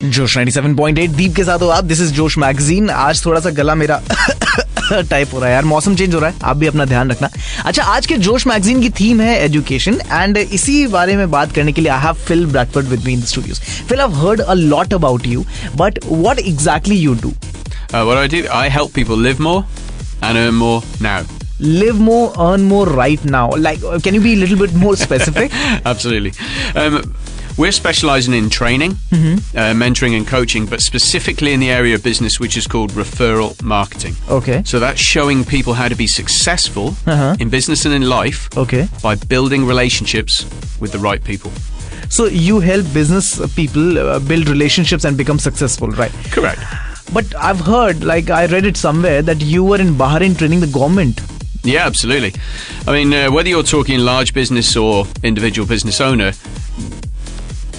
जोश 97.8 दीप के साथ हो आप. दिस इज जोश मैगजीन. आज थोड़ा सा गला मेरा टाइप हो रहा है यार, मौसम चेंज हो रहा है, आप भी अपना ध्यान रखना. अच्छा, आज के जोश मैगजीन की थीम है एजुकेशन एंड इसी बारे में बात करने के लिए I have Phil Bradford with me in the studios. Phil, I have heard a lot about you, but what exactly you do? What I do, I help people live more and earn more now. Live more, earn more right now. Like, can you be a little bit more specific? Absolutely. We're specializing in training, mentoring and coaching, but specifically in the area of business which is called referral marketing. Okay. So that's showing people how to be successful in business and in life by building relationships with the right people. So you help business people build relationships and become successful, right? Correct. But I've heard, like I read it somewhere, that you were in Bahrain training the government. Yeah, absolutely. I mean, whether you're talking large business or individual business owner,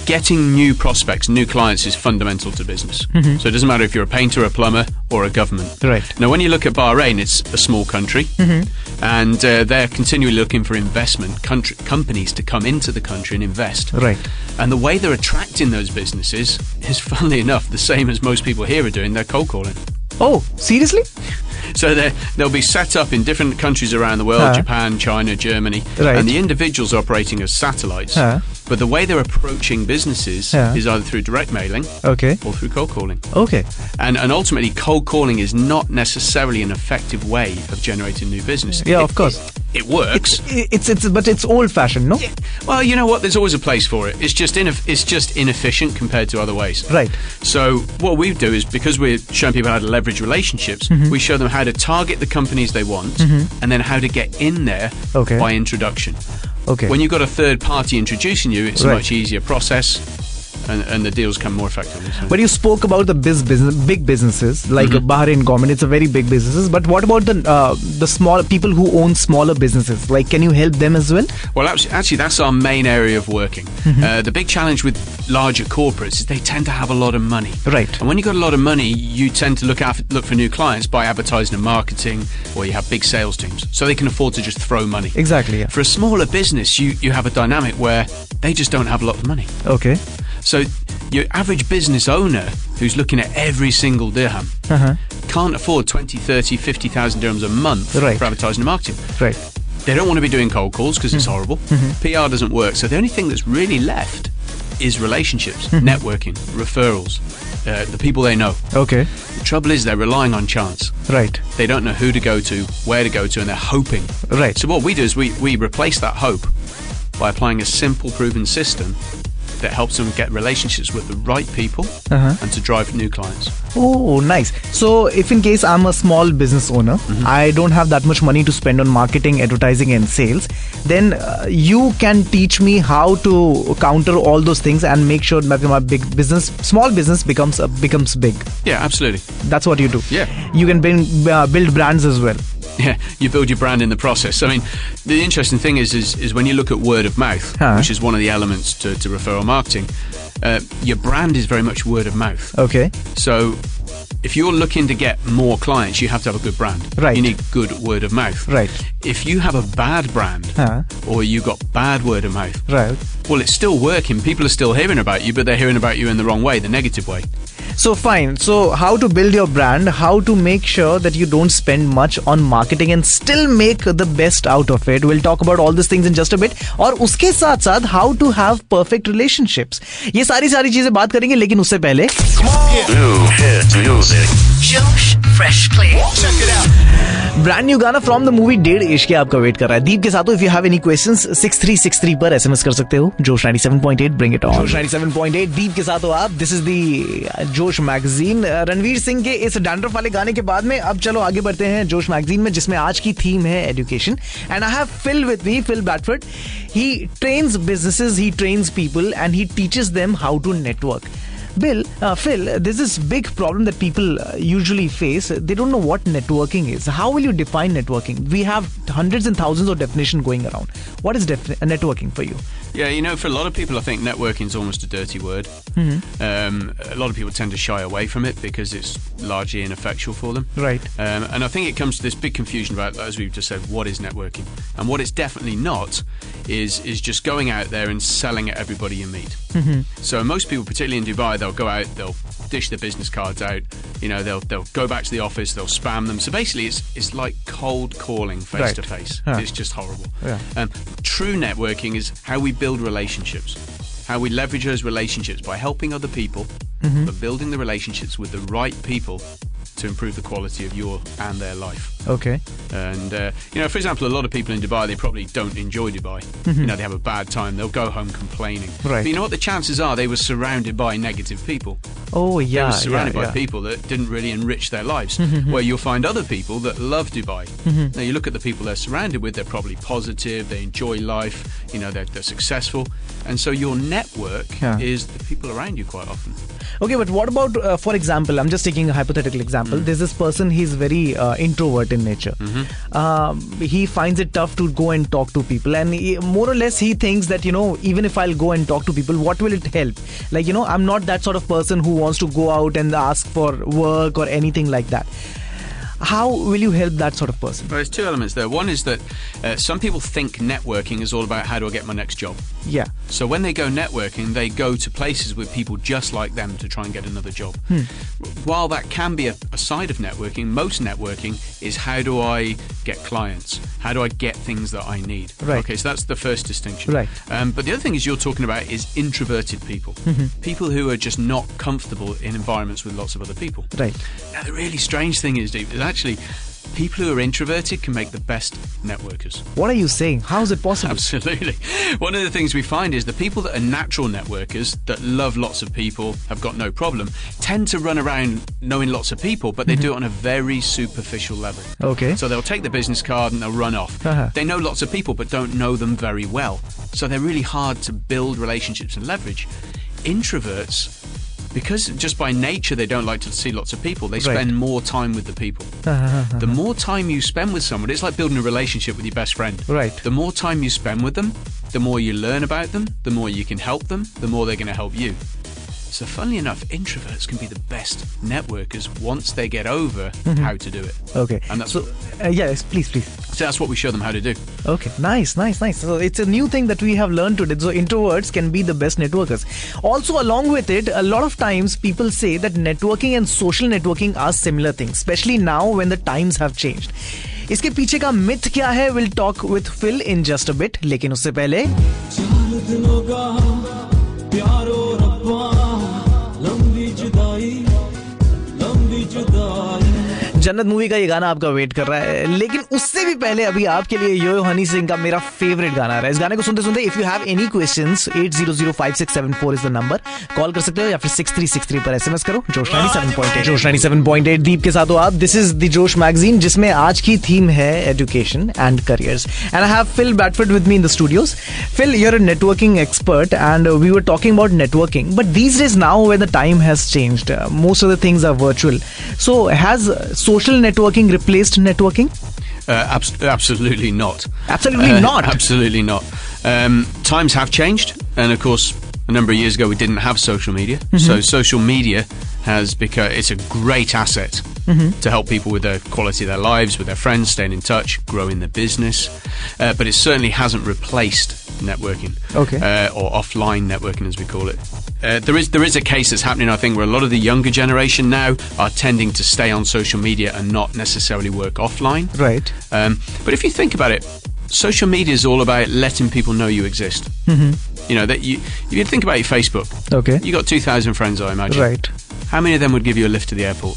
getting new prospects, new clients is fundamental to business. So it doesn't matter if you're a painter, a plumber, or a government. Right. Now, when you look at Bahrain, it's a small country, and they're continually looking for investment, companies to come into the country and invest. Right. And the way they're attracting those businesses is, funnily enough, the same as most people here are doing. They're cold calling. Oh, seriously? So they'll be set up in different countries around the world, Japan, China, Germany, and the individuals are operating as satellites. But the way they're approaching businesses is either through direct mailing or through cold calling. Okay. And ultimately, cold calling is not necessarily an effective way of generating new business. Yeah, of course. It works. But it's old-fashioned, no? Yeah. Well, you know what? There's always a place for it. It's just inefficient compared to other ways. Right. So what we do is, because we're showing people how to leverage relationships, we show them how to target the companies they want and then how to get in there by introduction. Okay. When you've got a third party introducing you, it's a much easier process. And the deals come more effectively. So. But you spoke about the big businesses like Bahrain government. It's a very big businesses. But what about the small people who own smaller businesses? Like, can you help them as well? Well, actually, that's our main area of working. The big challenge with larger corporates is they tend to have a lot of money. Right. And when you've got a lot of money, you tend to look for new clients by advertising and marketing, or you have big sales teams, so they can afford to just throw money. Exactly. Yeah. For a smaller business, you have a dynamic where they just don't have a lot of money. Okay. So your average business owner who's looking at every single dirham can't afford 20, 30, 50,000 dirhams a month for advertising and marketing. Right. They don't want to be doing cold calls because it's horrible. PR doesn't work. So the only thing that's really left is relationships, networking, referrals, the people they know. Okay. The trouble is they're relying on chance. Right. They don't know who to go to, where to go to, and they're hoping. Right. So what we do is we replace that hope by applying a simple, proven system that helps them get relationships with the right people and to drive new clients. Oh, nice. So if in case I'm a small business owner, I don't have that much money to spend on marketing, advertising and sales, then you can teach me how to counter all those things and make sure that my small business becomes big. Yeah, absolutely. That's what you do. Yeah. You can build brands as well. Yeah, you build your brand in the process. I mean, the interesting thing is when you look at word of mouth, which is one of the elements to referral marketing, your brand is very much word of mouth. Okay. So if you're looking to get more clients, you have to have a good brand. Right. You need good word of mouth. Right. If you have a bad brand or you got bad word of mouth, well, it's still working. People are still hearing about you, but they're hearing about you in the wrong way, the negative way. So fine. So how to build your brand, how to make sure that you don't spend much on marketing and still make the best out of it. We'll talk about all these things in just a bit. और उसके साथ साथ how to have perfect relationships. ये सारी चीजें बात करेंगे, लेकिन उससे पहले Josh Freshly. Check it out. Brand new गाना फ्रॉम द मूवी 1.5 इश्क के आपका वेट कर रहा है. दीप के साथ if you have any questions 6363 पर एसएमएस कर सकते हो. जोश 97.8 ब्रिंग इट ऑन. जोश 97.8 दीप के साथ हो आप. This is the Josh magazine. Ranveer Singh के इस डैंड्रफ वाले गाने के बाद में अब चलो आगे बढ़ते हैं जोश मैगजीन में, जिसमें आज की थीम है education. And I have Phil with me, Phil Bradford. He trains businesses, he trains people and he teaches them how to network. Phil, there's this big problem that people usually face. They don't know what networking is. How will you define networking? We have hundreds and thousands of definitions going around. What is networking for you? Yeah, for a lot of people, I think networking is almost a dirty word. A lot of people tend to shy away from it because it's largely ineffectual for them. Right. And I think it comes to this big confusion about, as we've just said, what is networking? And what it's definitely not is just going out there and selling at everybody you meet. So most people, particularly in Dubai, they'll go out, they'll dish their business cards out, they'll go back to the office, they'll spam them. So basically it's like cold calling face to face. It's just horrible. True networking is how we build relationships, how we leverage those relationships by helping other people, but building the relationships with the right people to improve the quality of your and their life. Okay. And, for example, a lot of people in Dubai, they probably don't enjoy Dubai. They have a bad time. They'll go home complaining. Right. But you know what? The chances are they were surrounded by negative people. Oh, yeah. They were surrounded by people that didn't really enrich their lives. Where you'll find other people that love Dubai. Now, you look at the people they're surrounded with, they're probably positive, they enjoy life, they're successful. And so your network is the people around you quite often. Okay, but what about, for example, I'm just taking a hypothetical example. There's this person, he's very introvert in nature. He finds it tough to go and talk to people. And more or less, he thinks that, even if I'll go and talk to people, what will it help? Like, I'm not that sort of person who wants to go out and ask for work or anything like that. How will you help that sort of person? Well, there's two elements there. One is that some people think networking is all about how do I get my next job. Yeah. So when they go networking, they go to places with people just like them to try and get another job. While that can be a side of networking, most networking is how do I get clients? How do I get things that I need? Right. Okay, so that's the first distinction. Right. But the other thing is you're talking about is introverted people. People who are just not comfortable in environments with lots of other people. Right. Now, the really strange thing is, Dave, is actually people who are introverted can make the best networkers. What are you saying? How is it possible? Absolutely. One of the things we find is the people that are natural networkers, that love lots of people, have got no problem, tend to run around knowing lots of people, but they do it on a very superficial level. Okay. So they'll take the business card and they'll run off. They know lots of people, but don't know them very well. So they're really hard to build relationships and leverage. Introverts, because just by nature they don't like to see lots of people, they spend more time with the people. The more time you spend with someone, it's like building a relationship with your best friend. Right. The more time you spend with them, the more you learn about them, the more you can help them, the more they're going to help you. So funnily enough, introverts can be the best networkers once they get over how to do it. Okay. And that's yes, please. So that's what we show them how to do. Okay, nice. So it's a new thing that we have learned today. So introverts can be the best networkers. Also, along with it, a lot of times people say that networking and social networking are similar things, especially now when the times have changed. इसके पीछे का myth क्या है? We'll talk with Phil in just a bit. लेकिन उससे पहले जन्नत movie का ये गाना आपका वेट कर रहा है, लेकिन उससे भी पहले अभी आपके लिए यो हनी सिंह का मेरा फेवरेट गाना आ रहा है. इस गाने को सुनते सुनते if you have any questions 8005674 is the number, call कर सकते हो या फिर 6363 पर एसएमएस करो. जोश 97.8 दीप के साथ हो आप. This is the Josh magazine, जिसमें आज की थीम है education and careers. And I have Phil Bedford with me in the studios. Phil, you're a networking expert, and we were talking about networking. But these days now, when the time has changed, most of the things are virtual. So, has social networking replaced networking? Absolutely not. Absolutely not? Absolutely not. Times have changed, and of course, a number of years ago, we didn't have social media. So social media has become, it's a great asset to help people with the quality of their lives, with their friends, staying in touch, growing their business. But it certainly hasn't replaced networking. Okay. Or offline networking, as we call it. There is a case that's happening, I think, where a lot of the younger generation now are tending to stay on social media and not necessarily work offline. Right. But if you think about it, social media is all about letting people know you exist. You know, that if you think about your Facebook, Okay. you got 2,000 friends, I imagine. Right. How many of them would give you a lift to the airport?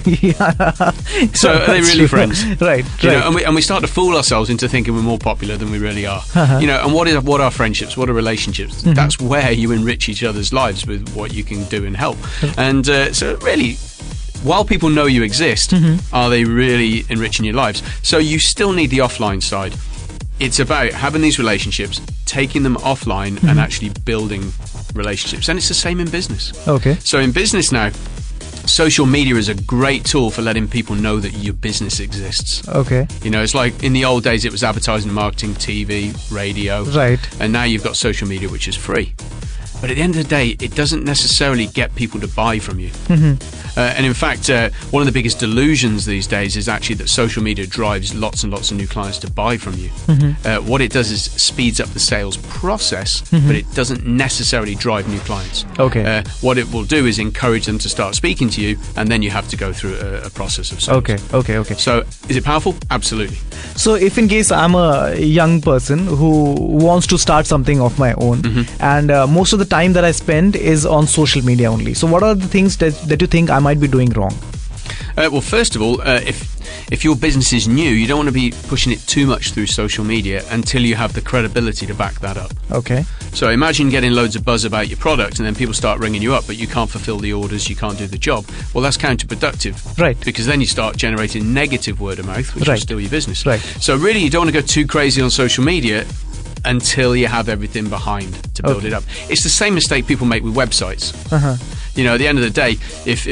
Yeah. So are they really friends? Right. You know, and we start to fool ourselves into thinking we're more popular than we really are. You know, and what are friendships? What are relationships? That's where you enrich each other's lives with what you can do and help. And so really, while people know you exist, are they really enriching your lives? So you still need the offline side. It's about having these relationships, taking them offline and actually building relationships. And it's the same in business. Okay. So in business now, social media is a great tool for letting people know that your business exists. Okay. You know, it's like in the old days it was advertising, marketing, TV, radio. Right. And now you've got social media, which is free. But at the end of the day, it doesn't necessarily get people to buy from you. And in fact, one of the biggest delusions these days is actually that social media drives lots and lots of new clients to buy from you. What it does is speeds up the sales process, but it doesn't necessarily drive new clients. Okay. What it will do is encourage them to start speaking to you, and then you have to go through a process of sales. Okay. So, is it powerful? Absolutely. So if in case I'm a young person who wants to start something of my own, and most of the time that I spend is on social media only. So what are the things that you think I might be doing wrong? Well, first of all, if your business is new, you don't want to be pushing it too much through social media until you have the credibility to back that up. Okay. So imagine getting loads of buzz about your product and then people start ringing you up, but you can't fulfill the orders, you can't do the job. Well, that's counterproductive. Right. Because then you start generating negative word of mouth, which will steal your business. Right. So really, you don't want to go too crazy on social media until you have everything behind to build it up. It's the same mistake people make with websites. You know, at the end of the day, if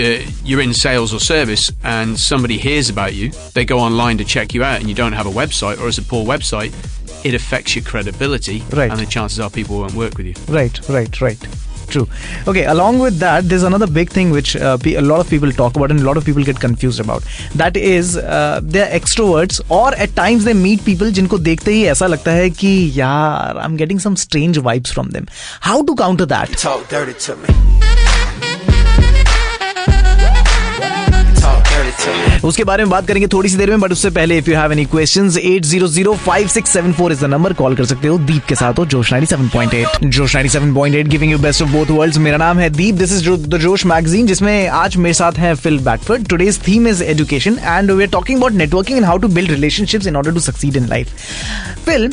you're in sales or service and somebody hears about you, they go online to check you out and you don't have a website or it's a poor website, it affects your credibility, and the chances are people won't work with you. Right. True. Okay, along with that, there's another big thing which a lot of people talk about and a lot of people get confused about. That is, they're extroverts, or at times they meet people जिनको देखते ही ऐसा लगता है कि यार, I'm getting some strange vibes from them. How to counter that? Talk dirty to me. उसके बारे में बात करेंगे थोड़ी सी देर में, बट उससे पहले if you have any questions 8005674 is the number, call कर सकते हो दीप के साथ हो जोश 97.8। Josh 97.8 giving you best of both worlds. मेरा नाम है Deep, this is the Josh magazine, जिसमें आज मेरे साथ है Phil Bedford. Today's theme is education and we are talking about networking and how to build relationships in order to succeed in life. Phil,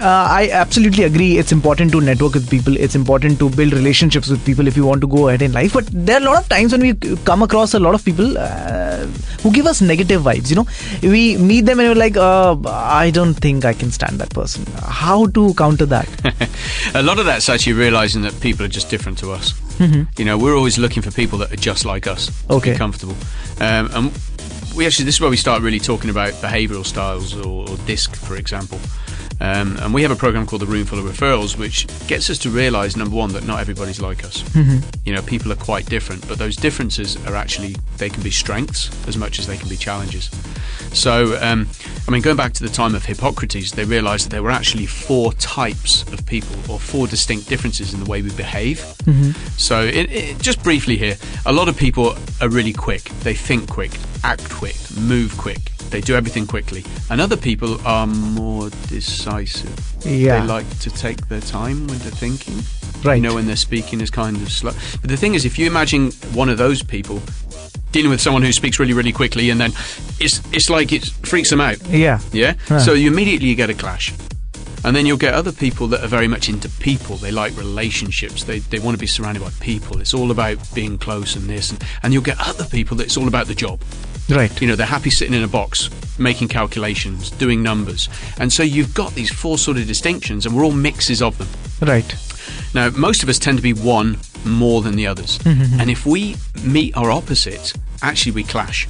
I absolutely agree. It's important to network with people. It's important to build relationships with people if you want to go ahead in life. But there are a lot of times when we come across a lot of people who give us negative vibes. You know, we meet them and we're like, I don't think I can stand that person. How to counter that? A lot of that's actually realizing that people are just different to us. You know, we're always looking for people that are just like us. Okay. Be comfortable. And this is where we start really talking about behavioral styles or DISC, for example. And we have a program called the Room Full of Referrals, which gets us to realize, number one, that not everybody's like us. You know, people are quite different, but those differences are actually, they can be strengths as much as they can be challenges. So, I mean, going back to the time of Hippocrates, they realized that there were actually 4 types of people, or 4 distinct differences in the way we behave. So, just briefly here, a lot of people are really quick. They think quick, act quick, move quick. They do everything quickly. And other people are more decisive. Yeah. They like to take their time when they're thinking. Right. You know, when they're speaking is kind of slow. But the thing is, if you imagine one of those people dealing with someone who speaks really, really quickly, and then it's like it freaks them out. Yeah. Yeah? So you immediately get a clash. And then you'll get other people that are very much into people. They like relationships. They want to be surrounded by people. It's all about being close and this. And you'll get other people that it's all about the job. Right. You know, they're happy sitting in a box, making calculations, doing numbers. And so you've got these 4 sort of distinctions, and we're all mixes of them. Right. Now, most of us tend to be one more than the others. And if we meet our opposites, actually we clash.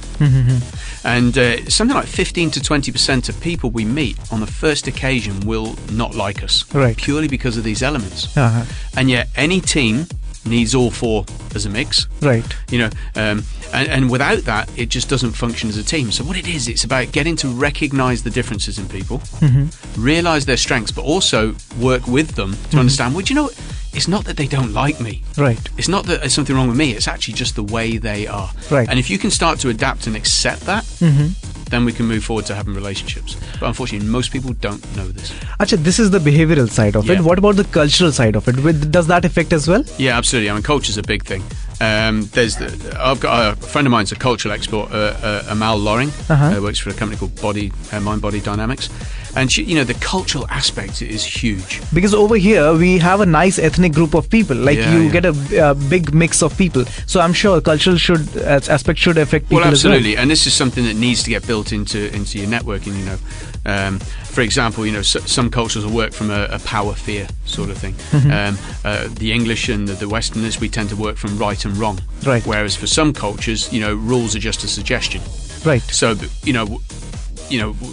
And something like 15 to 20% of people we meet on the first occasion will not like us. Right. Purely because of these elements. And yet any team needs all 4 as a mix. Right. You know, and without that, it just doesn't function as a team. So what it is, it's about getting to recognize the differences in people, realize their strengths, but also work with them to understand, well, do you know, it's not that they don't like me. Right. It's not that there's something wrong with me. It's actually just the way they are. Right. And if you can start to adapt and accept that, then we can move forward to having relationships. But unfortunately, most people don't know this. Achha, this is the behavioral side of it. What about the cultural side of it? Does that affect as well? Yeah, absolutely. I mean, culture's a big thing. I've got a friend of mine's a cultural expert, Amal Loring, works for a company called Mind Body Dynamics. And she, you know, the cultural aspect is huge. Because over here we have a nice ethnic group of people. Like get a big mix of people. So I'm sure cultural aspect should affect people. Well, absolutely. As well. And this is something that needs to get built into your networking. You know, for example, you know, some cultures will work from a power fear sort of thing. The English and the Westerners, we tend to work from right and wrong. Right. Whereas for some cultures, you know, rules are just a suggestion. Right. So, you know,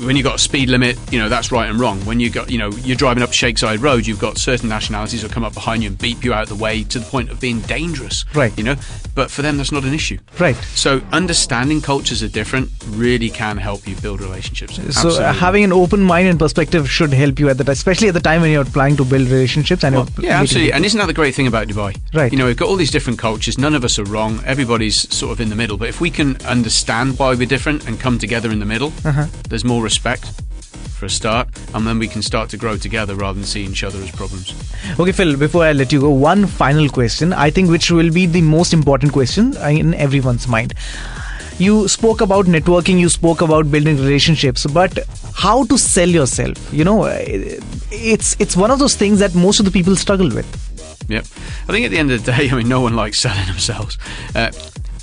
when you've got a speed limit, you know, that's right and wrong. When you got, you know, you're driving up Shakeside Road, you've got certain nationalities that come up behind you and beep you out of the way to the point of being dangerous. Right. You know, but for them, that's not an issue. Right. So understanding cultures are different really can help you build relationships. So Absolutely. having an open mind and perspective should help you especially at the time when you're planning to build relationships. And Yeah, absolutely. And isn't that the great thing about Dubai? Right. You know, we've got all these different cultures. None of us are wrong. Everybody's sort of in the middle. But if we can understand why we're different and come together in the middle, there's more respect for a start, and then we can start to grow together rather than seeing each other as problems. Okay, Phil, before I let you go, one final question, I think, which will be the most important question in everyone's mind. You spoke about networking, you spoke about building relationships, but how to sell yourself? You know, it's one of those things that most of the people struggle with. Yep. I think at the end of the day, I mean, no one likes selling themselves.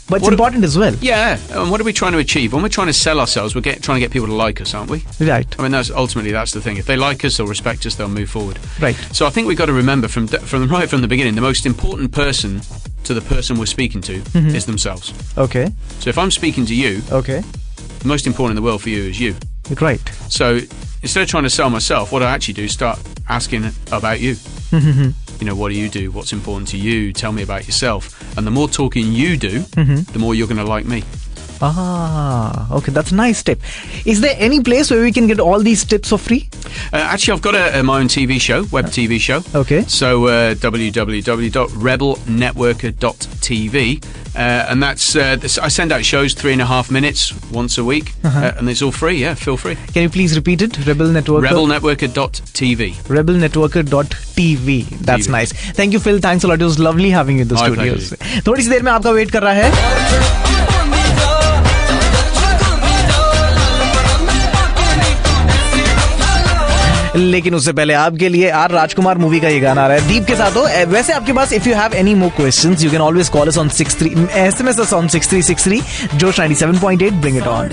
But it's important as well. Yeah. And what are we trying to achieve? When we're trying to sell ourselves, we're trying to get people to like us, aren't we? Right. I mean, that's the thing. If they like us, they'll respect us, they'll move forward. Right. So I think we've got to remember from the beginning, the most important person to the person we're speaking to is themselves. Okay. So if I'm speaking to you, Okay. the most important in the world for you is you. Right. So instead of trying to sell myself, what I actually do is start asking about you. You know, what do you do? What's important to you? Tell me about yourself. And the more talking you do, the more you're going to like me. Ah, okay, that's a nice tip. Is there any place where we can get all these tips for free? Actually, I've got my own TV show, web TV show. Okay. So www.rebelnetworker.tv. And that's I send out shows 3.5 minutes once a week, and it's all free. Yeah, feel free. Can you please repeat it? Rebel Networker. Rebelnetworker.tv. Rebelnetworker.tv. That's TV. nice. Thank you, Phil. Thanks a lot. It was lovely having you in the My studios. pleasure. थोड़ी सी देर में आपका wait कर रहा है. लेकिन उससे पहले आपके लिए आर राजकुमार मूवी का ये गाना आ रहा है दीप के साथ हो. वैसे आपके पास if you have any more questions you can always call us on 63 SMS us on 6363 Josh 97.8 bring it on.